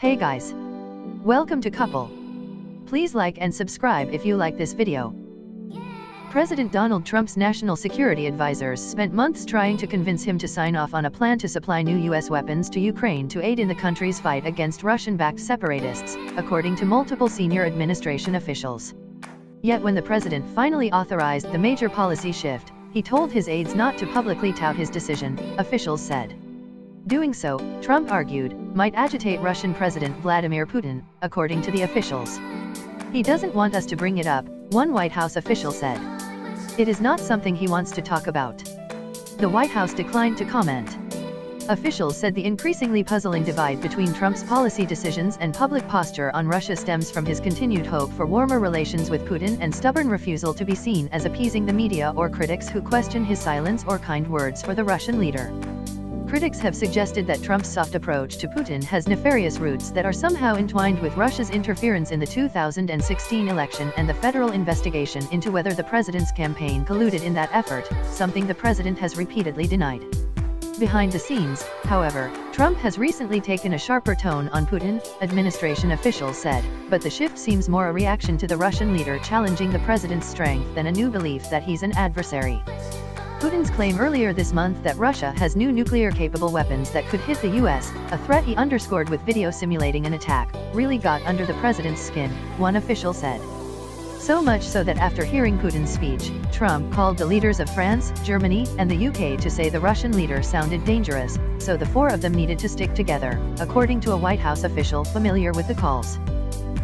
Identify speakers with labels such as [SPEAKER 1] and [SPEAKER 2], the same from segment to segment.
[SPEAKER 1] Hey guys! Welcome to Couple. Please like and subscribe if you like this video. President Donald Trump's national security advisors spent months trying to convince him to sign off on a plan to supply new U.S. weapons to Ukraine to aid in the country's fight against Russian-backed separatists, according to multiple senior administration officials. Yet when the president finally authorized the major policy shift, he told his aides not to publicly tout his decision, officials said. Doing so, Trump argued, might agitate Russian President Vladimir Putin, according to the officials. He doesn't want us to bring it up, one White House official said. It is not something he wants to talk about. The White House declined to comment. Officials said the increasingly puzzling divide between Trump's policy decisions and public posture on Russia stems from his continued hope for warmer relations with Putin and stubborn refusal to be seen as appeasing the media or critics who question his silence or kind words for the Russian leader. Critics have suggested that Trump's soft approach to Putin has nefarious roots that are somehow entwined with Russia's interference in the 2016 election and the federal investigation into whether the president's campaign colluded in that effort, something the president has repeatedly denied. Behind the scenes, however, Trump has recently taken a sharper tone on Putin, administration officials said, but the shift seems more a reaction to the Russian leader challenging the president's strength than a new belief that he's an adversary. Putin's claim earlier this month that Russia has new nuclear-capable weapons that could hit the U.S., a threat he underscored with video simulating an attack, really got under the president's skin, one official said. So much so that after hearing Putin's speech, Trump called the leaders of France, Germany, and the UK to say the Russian leader sounded dangerous, so the four of them needed to stick together, according to a White House official familiar with the calls.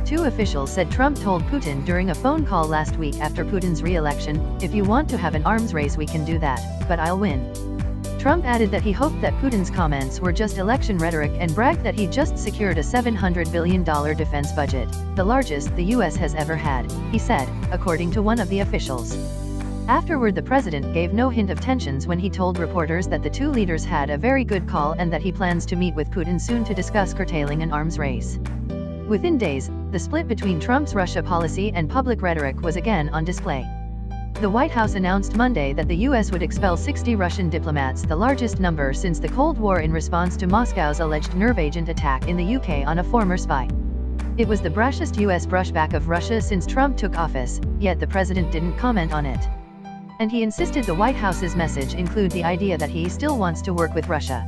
[SPEAKER 1] Two officials said Trump told Putin during a phone call last week after Putin's re-election, "If you want to have an arms race we can do that, but I'll win." Trump added that he hoped that Putin's comments were just election rhetoric and bragged that he just secured a $700 billion defense budget, the largest the U.S. has ever had, he said, according to one of the officials. Afterward, the president gave no hint of tensions when he told reporters that the two leaders had a very good call and that he plans to meet with Putin soon to discuss curtailing an arms race. Within days, the split between Trump's Russia policy and public rhetoric was again on display. The White House announced Monday that the U.S. would expel 60 Russian diplomats, the largest number since the Cold War, in response to Moscow's alleged nerve agent attack in the UK on a former spy. It was the brashest U.S. brushback of Russia since Trump took office, yet the president didn't comment on it. And he insisted the White House's message include the idea that he still wants to work with Russia.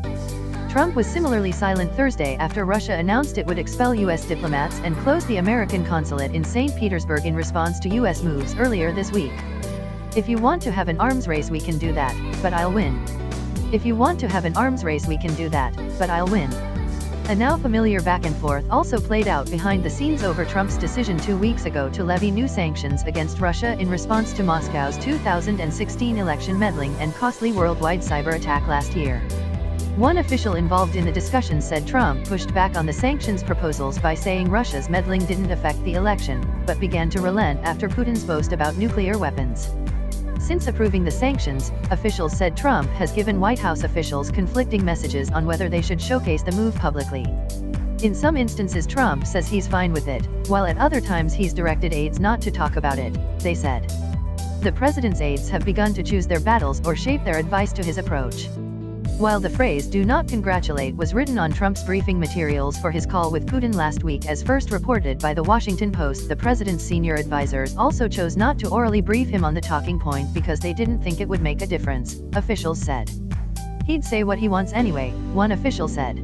[SPEAKER 1] Trump was similarly silent Thursday after Russia announced it would expel U.S. diplomats and close the American consulate in St. Petersburg in response to U.S. moves earlier this week. "If you want to have an arms race we can do that, but I'll win. If you want to have an arms race we can do that, but I'll win." A now familiar back and forth also played out behind the scenes over Trump's decision 2 weeks ago to levy new sanctions against Russia in response to Moscow's 2016 election meddling and costly worldwide cyber attack last year. One official involved in the discussion said Trump pushed back on the sanctions proposals by saying Russia's meddling didn't affect the election, but began to relent after Putin's boast about nuclear weapons. Since approving the sanctions, officials said Trump has given White House officials conflicting messages on whether they should showcase the move publicly. In some instances Trump says he's fine with it, while at other times he's directed aides not to talk about it, they said. The president's aides have begun to choose their battles or shape their advice to his approach. While the phrase "do not congratulate" was written on Trump's briefing materials for his call with Putin last week, as first reported by The Washington Post, the president's senior advisors also chose not to orally brief him on the talking point because they didn't think it would make a difference, officials said. "He'd say what he wants anyway," one official said.